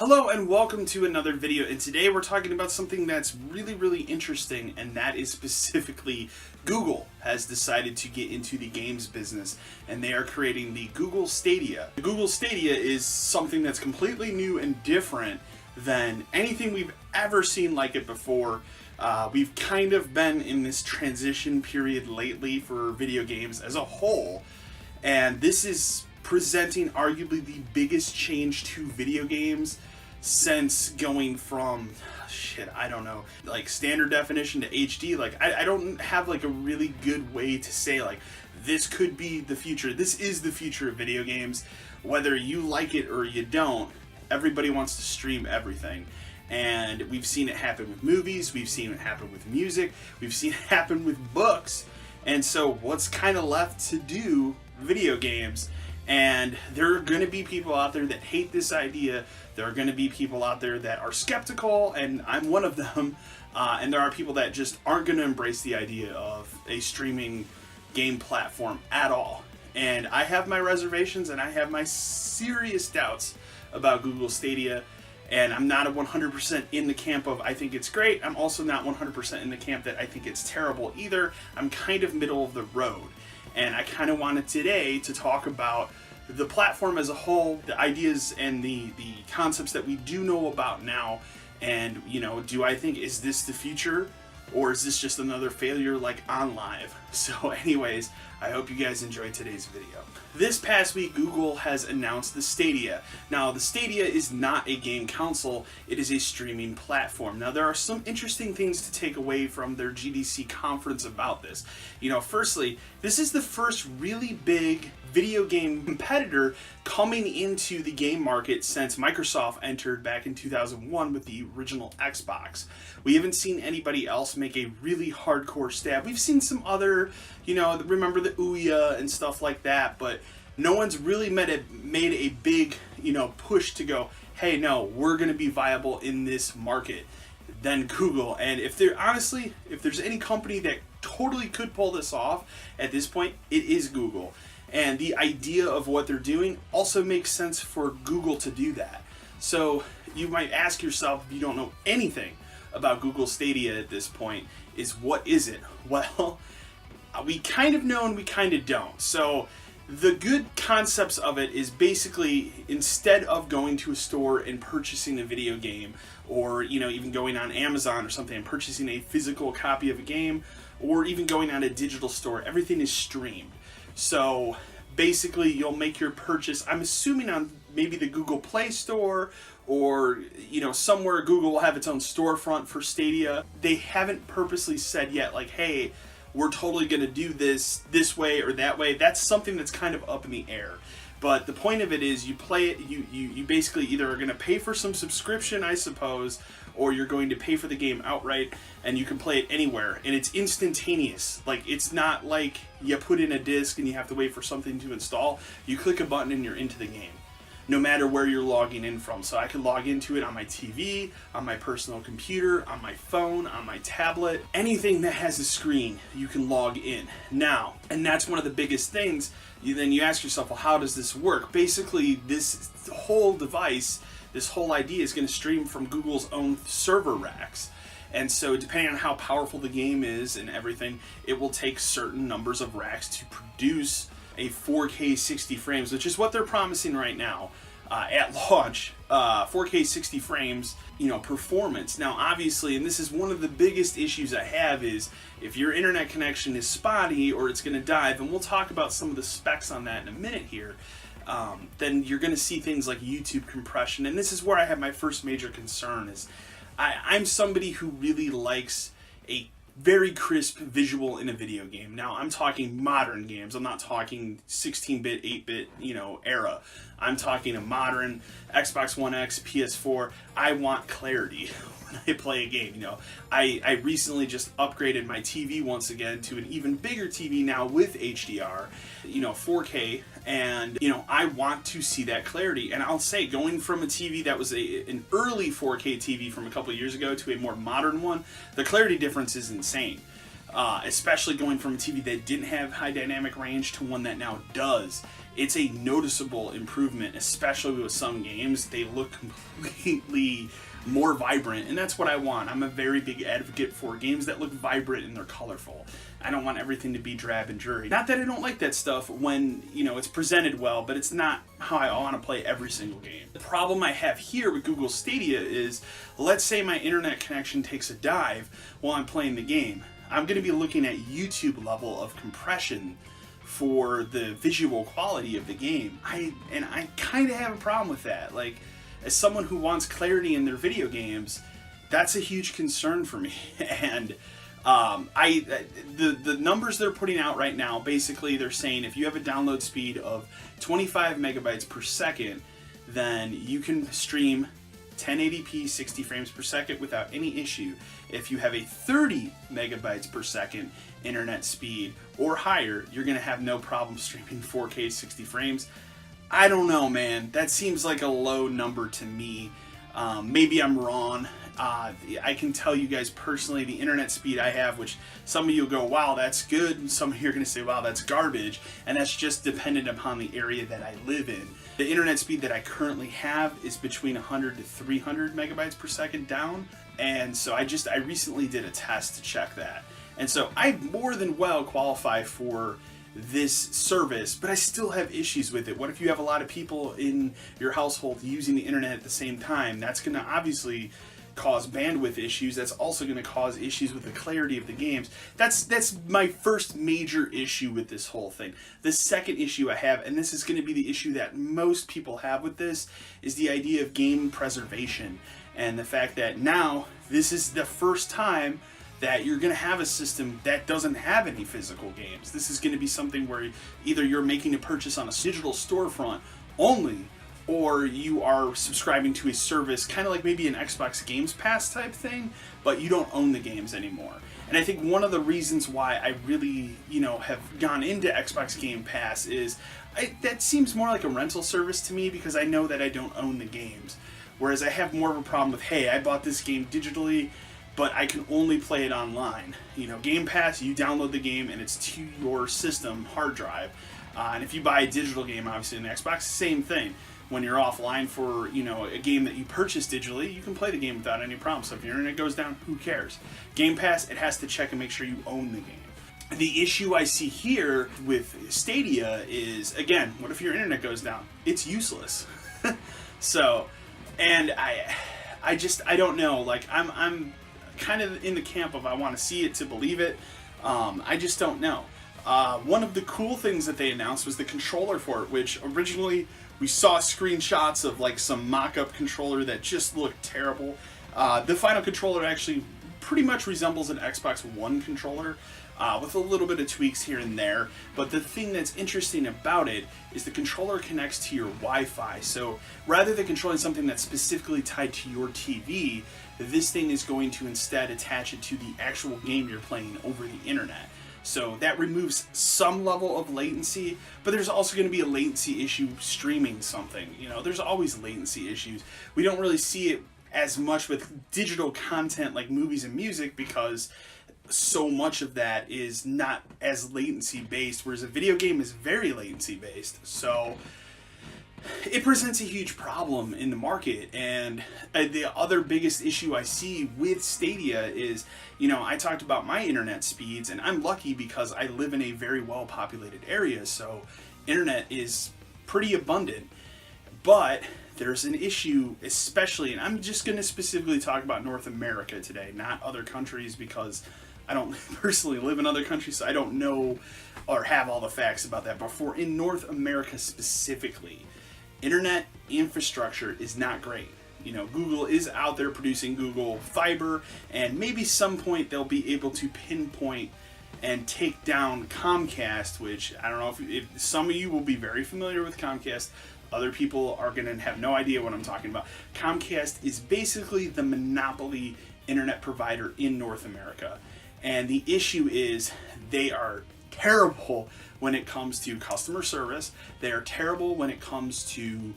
Hello and welcome to another video, and today we're talking about something that's really interesting, and that is specifically Google has decided to get into the games business, and they are creating the Google Stadia. The Google Stadia is something that's completely new and different than anything we've ever seen like it before. We've kind of been in this transition period lately for video games as a whole, and this is presenting arguably the biggest change to video games since going from like standard definition to HD. Like I don't have like a really good way to say like this could be the future. This is the future of video games. Whether you like it or you don't, everybody wants to stream everything. And we've seen it happen with movies, we've seen it happen with music, we've seen it happen with books. And so what's kind of left to do? Video games. And there are going to be people out there that hate this idea. There are going to be people out there that are skeptical, and I'm one of them. And there are people that just aren't going to embrace the idea of a streaming game platform at all. And I have my reservations, and I have my serious doubts about Google Stadia. And I'm not 100% in the camp of I think it's great. I'm also not 100% in the camp that I think it's terrible either. I'm kind of middle of the road. And I kind of wanted today to talk about the platform as a whole, the ideas and the concepts that we do know about now. And, you know, do I think, is this the future? Or is this just another failure like OnLive? So anyways, I hope you guys enjoyed today's video. This past week, Google has announced the Stadia. Now, the Stadia is not a game console, it is a streaming platform. Now, there are some interesting things to take away from their GDC conference about this. You know, firstly, this is the first really big video game competitor coming into the game market since Microsoft entered back in 2001 with the original Xbox. We haven't seen anybody else make a really hardcore stab. We've seen some other, you know, remember the Ouya and stuff like that, but no one's really made a big, you know, push to go, hey, no, we're going to be viable in this market than Google. And if there's any company that totally could pull this off at this point, it is Google. And the idea of what they're doing also makes sense for Google to do that. So you might ask yourself, if you don't know anything about Google Stadia at this point, is what is it? Well, we kind of know and we kind of don't. So the good concepts of it is basically, instead of going to a store and purchasing a video game, or, you know, even going on Amazon or something and purchasing a physical copy of a game, or even going on a digital store, everything is streamed. So basically you'll make your purchase, I'm assuming, on maybe the Google Play Store, or, you know, somewhere Google will have its own storefront for Stadia. They haven't purposely said yet, like, hey, we're totally going to do this way or that way. That's something that's kind of up in the air. But the point of it is, you play it, you basically either are going to pay for some subscription, I suppose, or you're going to pay for the game outright, and you can play it anywhere, and it's instantaneous. Like, it's not like you put in a disc and you have to wait for something to install. You click a button and you're into the game, no matter where you're logging in from. So I can log into it on my TV, on my personal computer, on my phone, on my tablet. Anything that has a screen, you can log in. Now, and that's one of the biggest things. Then you ask yourself, well, how does this work? Basically, this whole device, this whole idea is going to stream from Google's own server racks. And so depending on how powerful the game is and everything, it will take certain numbers of racks to produce a 4K 60 frames, which is what they're promising right now at launch. 4K 60 frames, you know, performance. Now, obviously, and this is one of the biggest issues I have, is if your internet connection is spotty or it's going to dive, and we'll talk about some of the specs on that in a minute here, then you're going to see things like YouTube compression. And this is where I have my first major concern. Is I'm somebody who really likes a very crisp visual in a video game. Now, I'm talking modern games. I'm not talking 16-bit, 8-bit, you know, era. I'm talking a modern Xbox One X, PS4. I want clarity when I play a game. You know, I recently just upgraded my TV once again to an even bigger TV now with HDR, you know, 4K, and, you know, I want to see that clarity. And I'll say, going from a TV that was an early 4K TV from a couple years ago to a more modern one, the clarity difference is insane. especially going from a TV that didn't have high dynamic range to one that now does. It's a noticeable improvement, especially with some games. They look completely more vibrant, and that's what I want. I'm a very big advocate for games that look vibrant and they're colorful. I don't want everything to be drab and dreary. Not that I don't like that stuff when, you know, it's presented well, but it's not how I want to play every single game. The problem I have here with Google Stadia is, let's say my internet connection takes a dive while I'm playing the game. I'm going to be looking at YouTube level of compression for the visual quality of the game. I kind of have a problem with that. Like, as someone who wants clarity in their video games, that's a huge concern for me. And the numbers they're putting out right now, basically they're saying if you have a download speed of 25 megabytes per second, then you can stream 1080p 60 frames per second without any issue. If you have a 30 megabytes per second internet speed or higher, you're going to have no problem streaming 4K 60 frames. I don't know, man. That seems like a low number to me. Maybe I'm wrong. I can tell you guys personally, the internet speed I have, which some of you will go, wow, that's good, and some of you are going to say, wow, that's garbage, and that's just dependent upon the area that I live in. The internet speed that I currently have is between 100 to 300 megabytes per second down, and so I recently did a test to check that. And so I more than well qualify for this service, but I still have issues with it. What if you have a lot of people in your household using the internet at the same time? That's going to obviously cause bandwidth issues. That's also going to cause issues with the clarity of the games. That's my first major issue with this whole thing. The second issue I have, and this is going to be the issue that most people have with this, is the idea of game preservation and the fact that now this is the first time that you're going to have a system that doesn't have any physical games. This is going to be something where either you're making a purchase on a digital storefront only, or you are subscribing to a service, kind of like maybe an Xbox Games Pass type thing, but you don't own the games anymore. And I think one of the reasons why I really, have gone into Xbox Game Pass is that seems more like a rental service to me, because I know that I don't own the games. Whereas I have more of a problem with, hey, I bought this game digitally, but I can only play it online. Game Pass, you download the game and it's to your system hard drive. And if you buy a digital game, obviously in the Xbox, same thing. When you're offline for a game that you purchased digitally, you can play the game without any problem. So if your internet goes down, who cares? Game Pass, it has to check and make sure you own the game. The issue I see here with Stadia is, again, what if your internet goes down? It's useless. So, and I don't know. Like, I'm kind of in the camp of I want to see it to believe it. I just don't know. One of the cool things that they announced was the controller for it, which originally we saw screenshots of like some mock-up controller that just looked terrible. The final controller actually pretty much resembles an Xbox One controller, with a little bit of tweaks here and there. But the thing that's interesting about it is the controller connects to your Wi-Fi. So rather than controlling something that's specifically tied to your TV, this thing is going to instead attach it to the actual game you're playing over the internet. So that removes some level of latency, but there's also going to be a latency issue streaming something. There's always latency issues. We don't really see it as much with digital content like movies and music, because so much of that is not as latency based, whereas a video game is very latency based. So it presents a huge problem in the market. And the other biggest issue I see with Stadia is, I talked about my internet speeds, and I'm lucky because I live in a very well populated area, so internet is pretty abundant. But there's an issue, especially, and I'm just going to specifically talk about North America today, not other countries, because I don't personally live in other countries, so I don't know or have all the facts about that. But for in North America specifically, internet infrastructure is not great. Google is out there producing Google Fiber, and maybe some point they'll be able to pinpoint and take down Comcast, which I don't know if some of you will be very familiar with Comcast. Other people are going to have no idea what I'm talking about. Comcast is basically the monopoly internet provider in North America. And the issue is they are terrible when it comes to customer service. They are terrible when it comes to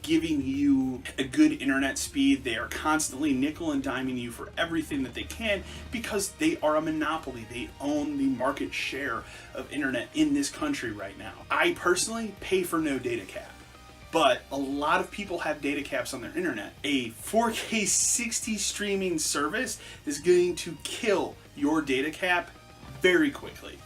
giving you a good internet speed. They are constantly nickel and diming you for everything that they can because they are a monopoly. They own the market share of internet in this country right now. I personally pay for no data cap, but a lot of people have data caps on their internet. A 4K 60 streaming service is going to kill your data cap very quickly.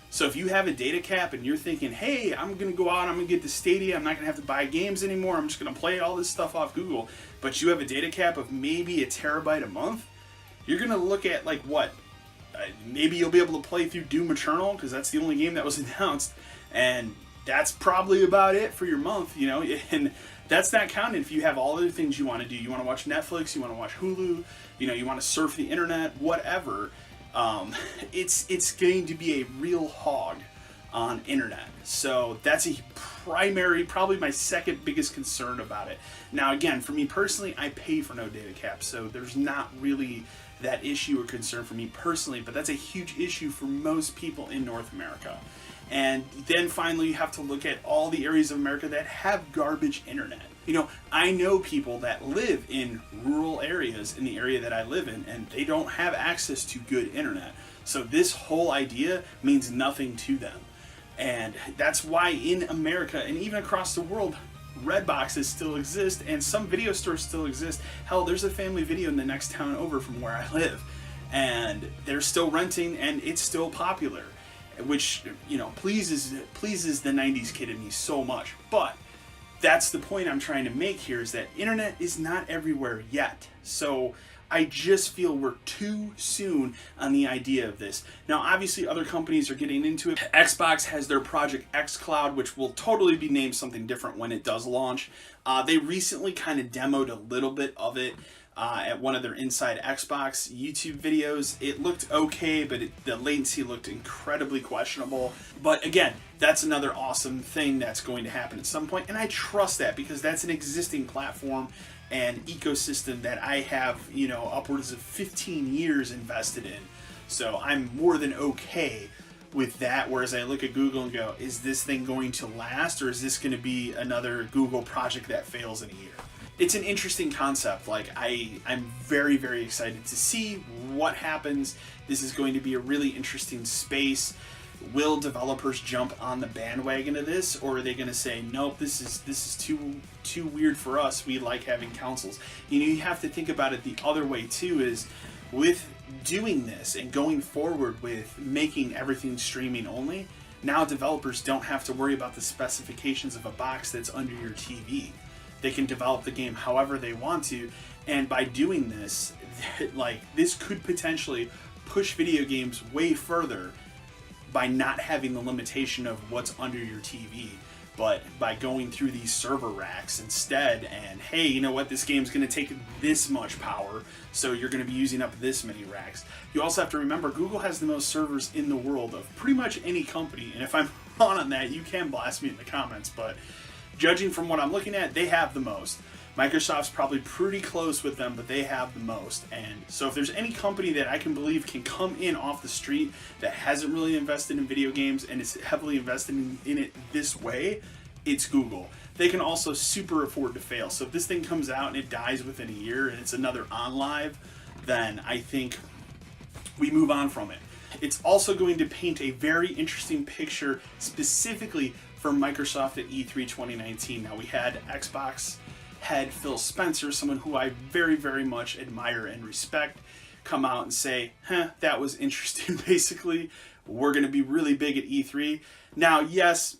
So if you have a data cap and you're thinking, hey, I'm going to go out, I'm going to get the Stadia, I'm not going to have to buy games anymore, I'm just going to play all this stuff off Google, but you have a data cap of maybe a terabyte a month, you're going to look at like what? Maybe you'll be able to play through Doom Eternal, because that's the only game that was announced, and that's probably about it for your month, and that's not counting if you have all other things you want to do. You want to watch Netflix, you want to watch Hulu, you want to surf the internet, whatever. It's going to be a real hog on internet. So that's a probably my second biggest concern about it. Now again, for me personally, I pay for no data cap, so there's not really that issue or concern for me personally, but that's a huge issue for most people in North America. And then finally, you have to look at all the areas of America that have garbage internet. I know people that live in rural areas in the area that I live in, and they don't have access to good internet. So this whole idea means nothing to them. And that's why in America, and even across the world, red boxes still exist, and some video stores still exist. Hell, there's a Family Video in the next town over from where I live, and they're still renting, and it's still popular, which pleases the 90s kid in me so much. But that's the point I'm trying to make here, is that internet is not everywhere yet. So I just feel we're too soon on the idea of this. Now, obviously, other companies are getting into it. Xbox has their Project X Cloud, which will totally be named something different when it does launch. They recently kind of demoed a little bit of it at one of their Inside Xbox YouTube videos. It looked okay, but the latency looked incredibly questionable. But again, that's another awesome thing that's going to happen at some point, and I trust that because that's an existing platform and ecosystem that I have, upwards of 15 years invested in. So I'm more than okay with that, whereas I look at Google and go, is this thing going to last, or is this going to be another Google project that fails in a year? It's an interesting concept. I'm very, very excited to see what happens. This is going to be a really interesting space. Will developers jump on the bandwagon of this, or are they going to say, nope, this is too weird for us, we like having consoles? You have to think about it the other way too, is with doing this and going forward with making everything streaming only, now developers don't have to worry about the specifications of a box that's under your TV. They can develop the game however they want to, and by doing this, this could potentially push video games way further by not having the limitation of what's under your TV, but by going through these server racks instead. And hey, you know what, this game's going to take this much power, so you're going to be using up this many racks. You also have to remember, Google has the most servers in the world of pretty much any company, and if I'm wrong on that, you can blast me in the comments, but judging from what I'm looking at, they have the most. Microsoft's probably pretty close with them, but they have the most. And so if there's any company that I can believe can come in off the street that hasn't really invested in video games and is heavily invested in it this way, it's Google. They can also super afford to fail. So if this thing comes out and it dies within a year and it's another OnLive, then I think we move on from it. It's also going to paint a very interesting picture specifically for Microsoft at E3 2019. Now, we had Xbox head Phil Spencer, someone who I very, very much admire and respect, come out and say, that was interesting, basically. We're going to be really big at E3. Now, yes,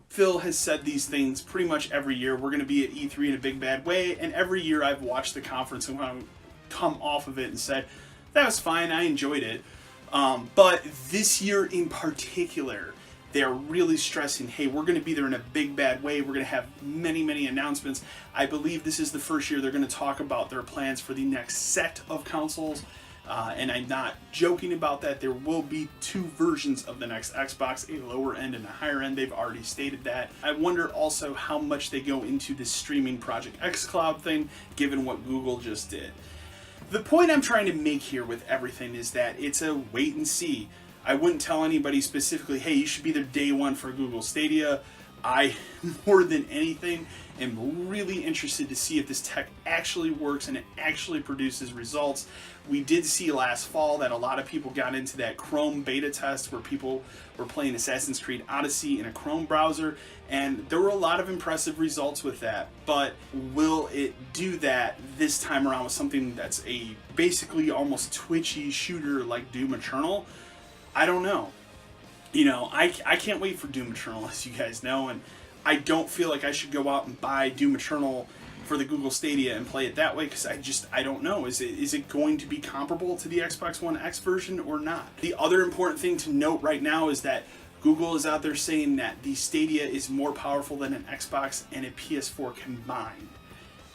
Phil has said these things pretty much every year. We're going to be at E3 in a big, bad way, and every year I've watched the conference and come off of it and said, that was fine, I enjoyed it. But this year in particular, they're really stressing, hey, we're going to be there in a big, bad way. We're going to have many, many announcements. I believe this is the first year they're going to talk about their plans for the next set of consoles. And I'm not joking about that. There will be two versions of the next Xbox, a lower end and a higher end. They've already stated that. I wonder also how much they go into this streaming Project X Cloud thing, given what Google just did. The point I'm trying to make here with everything is that it's a wait and see. I wouldn't tell anybody specifically, hey, you should be there day one for Google Stadia. I, more than anything, am really interested to see if this tech actually works and it actually produces results. We did see last fall that a lot of people got into that Chrome beta test where people were playing Assassin's Creed Odyssey in a Chrome browser, and there were a lot of impressive results with that. But will it do that this time around with something that's a basically almost twitchy shooter like Doom Eternal? I don't know. You know, I can't wait for Doom Eternal, as you guys know, and I don't feel like I should go out and buy Doom Eternal for the Google Stadia and play it that way, because I don't know. Is it going to be comparable to the Xbox One X version or not? The other important thing to note right now is that Google is out there saying that the Stadia is more powerful than an Xbox and a PS4 combined.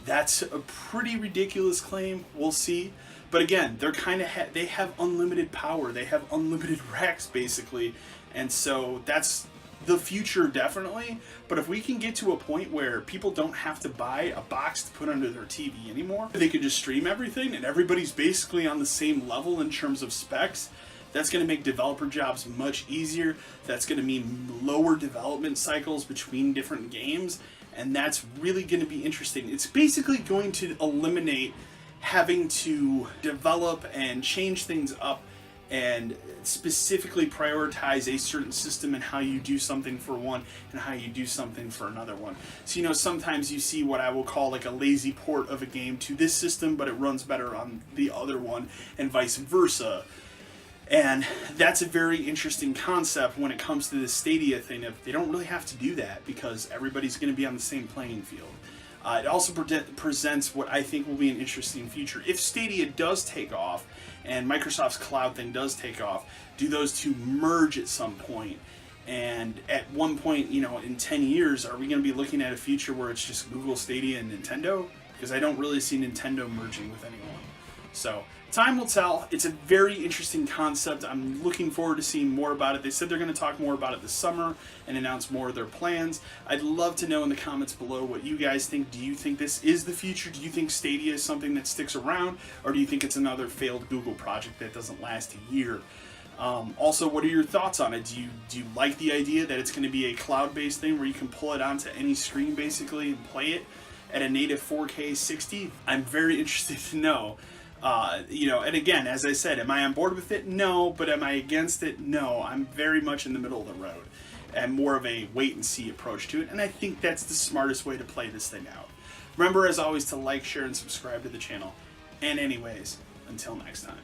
That's a pretty ridiculous claim. We'll see. But again, they're kind of they have unlimited power. They have unlimited racks basically, and so that's the future definitely. But if we can get to a point where people don't have to buy a box to put under their TV anymore, they can just stream everything and everybody's basically on the same level in terms of specs, that's going to make developer jobs much easier. That's going to mean lower development cycles between different games, and that's really going to be interesting. It's basically going to eliminate having to develop and change things up and specifically prioritize a certain system and how you do something for one and how you do something for another one. So, you know, sometimes you see what I will call like a lazy port of a game to this system, but it runs better on the other one, and vice versa. And that's a very interesting concept when it comes to the Stadia thing. If they don't really have to do that because everybody's going to be on the same playing field. It also presents what I think will be an interesting future. If Stadia does take off and Microsoft's cloud thing does take off, do those two merge at some point? And at one point, you know, in 10 years, are we going to be looking at a future where it's just Google, Stadia, and Nintendo? Because I don't really see Nintendo merging with anyone. So, time will tell. It's a very interesting concept. I'm looking forward to seeing more about it. They said they're going to talk more about it this summer and announce more of their plans. I'd love to know in the comments below what you guys think. Do you think this is the future? Do you think Stadia is something that sticks around? Or do you think it's another failed Google project that doesn't last a year? Also, what are your thoughts on it? Do you like the idea that it's going to be a cloud-based thing where you can pull it onto any screen basically and play it at a native 4K 60? I'm very interested to know. You know, and again, as I said, am I on board with it? No. But am I against it? No. I'm very much in the middle of the road and more of a wait and see approach to it. And I think that's the smartest way to play this thing out. Remember, as always, to like, share, and subscribe to the channel. And anyways, until next time.